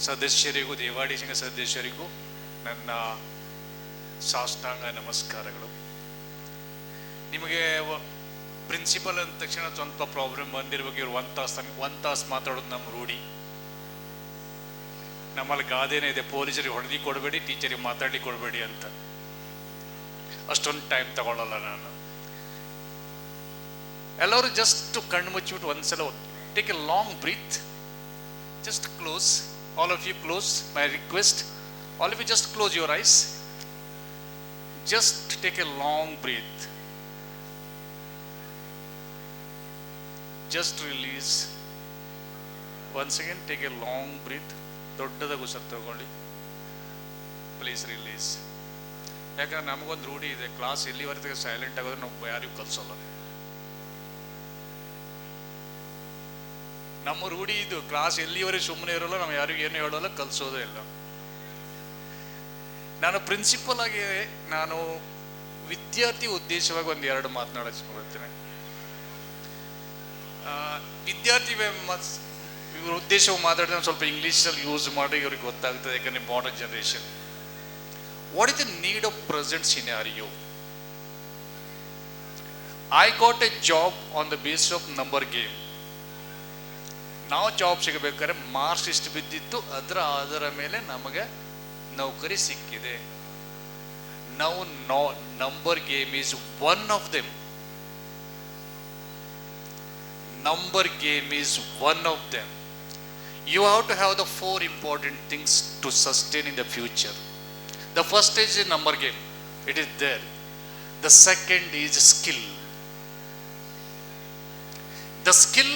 ಸದಸ್ಯರಿಗೂ ದೇವಾಡಿ ಸಂಘ ಸದಸ್ಯರಿಗೂ ನನ್ನ ಸಾಷ್ಟಾಂಗ ನಮಸ್ಕಾರಗಳು. ನಿಮಗೆ ಪ್ರಿನ್ಸಿಪಲ್ ಅಂದ ತಕ್ಷಣ ಸ್ವಲ್ಪ ಪ್ರಾಬ್ಲಮ್ ಬಂದಿರುವಾಗ ಇವ್ರು ಒಂದು ತಾಸು ಮಾತಾಡೋದು ನಮ್ಮ ರೂಢಿ. ನಮ್ಮಲ್ಲಿ ಗಾದೆನೇ ಇದೆ, ಪೊಲೀಸರಿಗೆ ಹೊಡೆದಿ ಕೊಡಬೇಡಿ, ಟೀಚರಿಗೆ ಮಾತಾಡ್ಲಿಕ್ಕೆ ಕೊಡಬೇಡಿ ಅಂತ. ಅಷ್ಟೊಂದು ಟೈಮ್ ತಗೊಳ್ಳಲ್ಲ ನಾನು. ಎಲ್ಲರೂ ಜಸ್ಟ್ ಕಣ್ಣು ಮುಚ್ಚಿಬಿಟ್ಟು ಒಂದ್ಸಲ take a long breath, just close, all of you close, my request, all of you just close your eyes, just take a long breath, just release. Once again take a long breath. ದೊಡ್ಡದಾಗಿ ಉಸಿರು ತಗೊಳ್ಳಿ, please release. ಯಾಕಂದ್ರೆ ನಮಗೊಂದು ರೂಢಿ ಇದೆ, class ಎಲ್ಲಿವರೆಗೆ silent ಆಗೋದ್ರೆ ನಾವು ಯಾರಿಗೂ ಕಲಿಸೋಲ್ಲ. ನಮ್ಮ ರೂಢಿ ಇದು, ಕ್ಲಾಸ್ ಎಲ್ಲಿವರೆಗೆ ಸುಮ್ಮನೆ ಇರೋಲ್ಲ, ನಾವು ಯಾರಿಗೂ ಏನು ಹೇಳೋಲ್ಲ, ಕಲಿಸೋದೇ ಇಲ್ಲ. ನಾನು ಪ್ರಿನ್ಸಿಪಲ್ ಆಗಿ ನಾನು ವಿದ್ಯಾರ್ಥಿ ಉದ್ದೇಶವಾಗಿ ಒಂದು ಎರಡು ಮಾತನಾಡಕ್ಕೆ ಬರ್ತೇನೆ. ವಿದ್ಯಾರ್ಥಿ ಇವ್ರ ಉದ್ದೇಶವು ಮಾತಾಡಿದ್ರೆ ಸ್ವಲ್ಪ ಇಂಗ್ಲೀಷಲ್ಲಿ ಯೂಸ್ ಮಾಡಿ ಇವ್ರಿಗೆ ಗೊತ್ತಾಗ್ತದೆ, ಯಾಕಂದರೆ modern generation. What is the need of present scenario? I got A job on the basis of number game. ನಾವು ಜಾಬ್ ಸಿಗಬೇಕಾದ್ರೆ ಮಾರ್ಕ್ಸ್ ಇಷ್ಟು ಬಿದ್ದಿತ್ತು, ಅದರ ಮೇಲೆ ನಮಗೆ ನೌಕರಿ ಸಿಕ್ಕಿದೆ. ನಾವು number game is one of them. Number game is one of them. You have to have the four important things to sustain in the future. The first is a number game, it is there. The second is skill. The skill,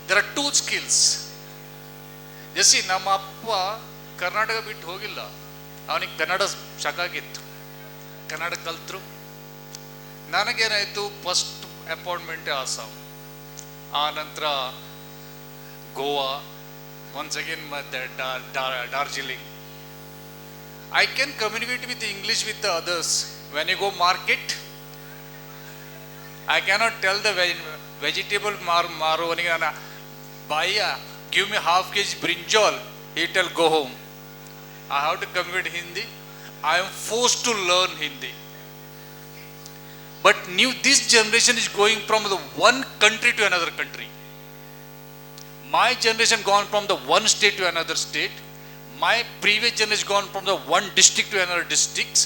there are two skills. ಜಸಿ ನಮ್ಮ ಅಪ್ಪ ಕರ್ನಾಟಕ ಬಿಟ್ಟು ಹೋಗಿಲ್ಲ, ಅವನಿಗೆ ಕನ್ನಡ ಸಾಕಾಗಿತ್ತು, ಕನ್ನಡ ಕಲ್ತರು. ನನಗೇನಾಯಿತು, first ಅಪಾಯಿಂಟ್ಮೆಂಟೇ ಆಸಾಮ್, ಆ ನಂತರ ಗೋವಾ, ಒನ್ಸ್ ಅಗೇನ್ ಮತ್ತೆ Darjeeling. I can communicate with English with the others. When you go market, I cannot tell the vegetable ಮಾರುವನಿಗೆ ನಾನು ಬಾಯ give me half kg brinjal, he tell go home. I have to communicate Hindi. I am forced to learn Hindi. But this generation is going from the one country to another country. My generation gone from the one state to another state. My previous generation gone from the one district to another district.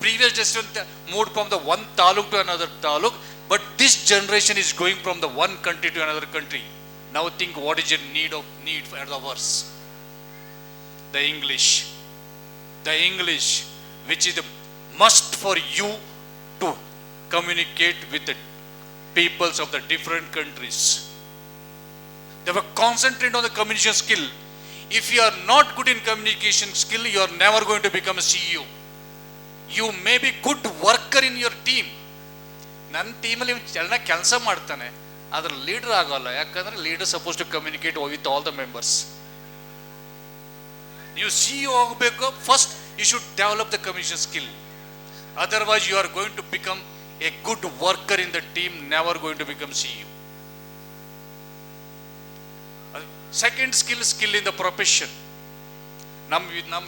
Previous generation moved from the one taluk to another taluk. But this generation is going from the one country to another country. Now think, what is the need for ours? The English, which is the must for you to communicate with the peoples of the different countries. They were concentrate on the communication skill. If you are not good in communication skill, you are never going to become a CEO. You may be good worker in your team. ನನ್ನ ಟೀಮಲ್ಲಿ ಎಲ್ಲ ಕೆಲಸ ಮಾಡ್ತಾನೆ, ಅದರ leader ಆಗೋಲ್ಲ. ಯಾಕಂದ್ರೆ leader suppose to communicate with all the members. ನೀವು CEO ಆಗಬೇಕು, first you should develop the communication skill. Otherwise you are going to become a good worker in the team, never going to become CEO. Second skill in the profession. ನಮ್ಮ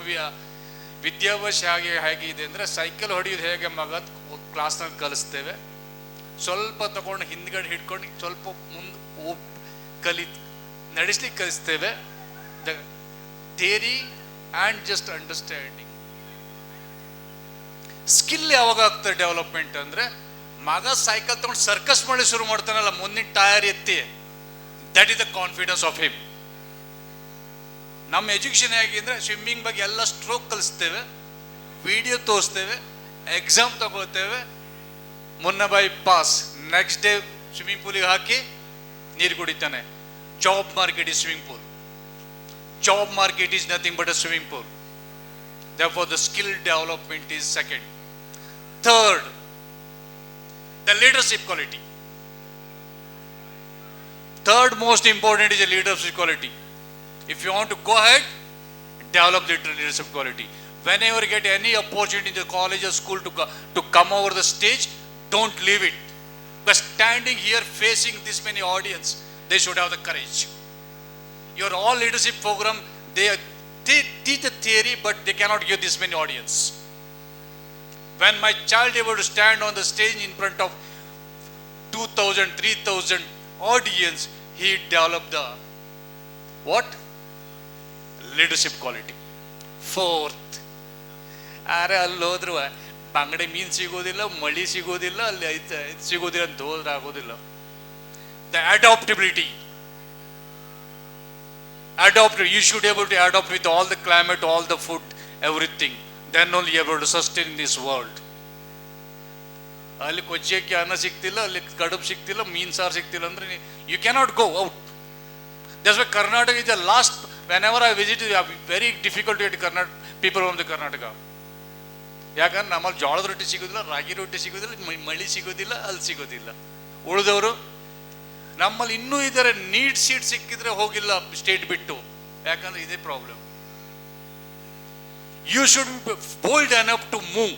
ವಿದ್ಯಾಭ್ಯಾಸ ಹೇಗಿದೆ ಅಂದರೆ, cycle ಹೊಡೆಯೋದು ಹೇಗೆ ಮಗ ಕ್ಲಾಸ್ನಾಗ ಕಲಿಸ್ತೇವೆ, ಸ್ವಲ್ಪ ತಗೊಂಡು ಹಿಂದ್ಗಡೆ ಹಿಡ್ಕೊಂಡು ಸ್ವಲ್ಪ ಮುಂದೆ ನಡೆಸ್ಲಿಕ್ಕೆ ಕಲಿಸ್ತೇವೆ. The theory and just understanding. Skill ಯಾವಾಗ ಆಗ್ತದೆ ಡೆವಲಪ್ಮೆಂಟ್ ಅಂದರೆ, ಮಗ ಸೈಕಲ್ ತಗೊಂಡು ಸರ್ಕಸ್ ಮಾಡಿ ಶುರು ಮಾಡ್ತಾನಲ್ಲ, ಮುಂದಿನ ಟೈರ್ ಎತ್ತಿ, that is the confidence of him. ನಮ್ಮ ಎಜುಕೇಷನ್ ಹೇಗೆ ಅಂದರೆ, ಸ್ವಿಮ್ಮಿಂಗ್ ಬಗ್ಗೆ ಎಲ್ಲ ಸ್ಟ್ರೋಕ್ ಕಲಿಸ್ತೇವೆ, ವಿಡಿಯೋ ತೋರಿಸ್ತೇವೆ, ಎಕ್ಸಾಮ್ ತಗೋತೇವೆ, ಮುನ್ನಬಾಯಿ ಪಾಸ್, ನೆಕ್ಸ್ಟ್ ಡೇ ಸ್ವಿಮ್ಮಿಂಗ್ ಪೂಲಿಗೆ ಹಾಕಿ ನೀರು ಕುಡಿತಾನೆ. Job market is swimming pool. Job market is nothing but a swimming pool. Therefore, the skill development is second. Third, the leadership quality. Third most important is the leadership quality. If you want to go ahead, develop the leadership quality. Whenever you get any opportunity in the college or school to come over the stage, don't leave it. But standing here facing this many audience, they should have the courage. Your all leadership program, they teach the theory, but they cannot give this many audience. When my child able to stand on the stage in front of 2,000, 3,000 audience, he developed the what? Leadership quality. Fourth, ಅರೆ ಅಲ್ಲಿ ಹೋದ್ರು ಬಂಗಡೆ ಮೀನು ಸಿಗೋದಿಲ್ಲ, ಮಳಿ ಸಿಗೋದಿಲ್ಲ, ಅಲ್ಲಿ ಸಿಗೋದಿಲ್ಲ ಅಂತ ಹೋದ್ರೆ ಆಗೋದಿಲ್ಲ. The adaptability. You should be able to adapt with all the climate, all the food, everything. Then only you are able to sustain in this world. ಅಲ್ಲಿ ಕೊಚ್ಚಿಯಕ್ಕೆ ಅನ್ನ ಸಿಗ್ತಿಲ್ಲ, ಅಲ್ಲಿ ಕಡುಬು ಸಿಗ್ತಿಲ್ಲ, ಮೀನು ಸಾರು ಸಿಗ್ತಿಲ್ಲ ಅಂದ್ರೆ you cannot go out. That's why Karnataka is the last. Whenever I visit, it is very difficult to get people from the Karnataka. ಯಾಕಂದ್ರೆ ನಮ್ಮಲ್ಲಿ ಜೋಳದ ರೊಟ್ಟಿ ಸಿಗೋದಿಲ್ಲ, ರಾಗಿ ರೊಟ್ಟಿ ಸಿಗೋದಿಲ್ಲ, ಮಳಿ ಸಿಗೋದಿಲ್ಲ, ಅಲ್ಲಿ ಸಿಗೋದಿಲ್ಲ. ಉಳಿದವರು ನಮ್ಮಲ್ಲಿ ಇನ್ನೂ ಇದ್ದಾರೆ, ನೀಡ್ ಸೀಟ್ ಸಿಕ್ಕಿದ್ರೆ ಹೋಗಿಲ್ಲ ಸ್ಟೇಟ್ ಬಿಟ್ಟು, ಯಾಕಂದ್ರೆ ಇದೇ problem. You should be bold enough to move.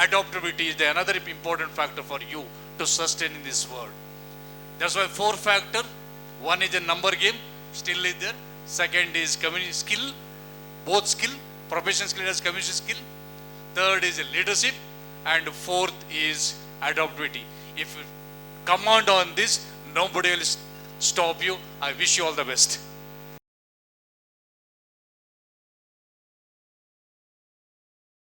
Adaptability is the another important factor for you to sustain in this world. That's why 4 factor. One is a number game, still is there. Second is community skill, both skill, professional skill as community skill. Third is leadership, and fourth is adaptability. If you command on this, nobody will stop you. I wish you all the best.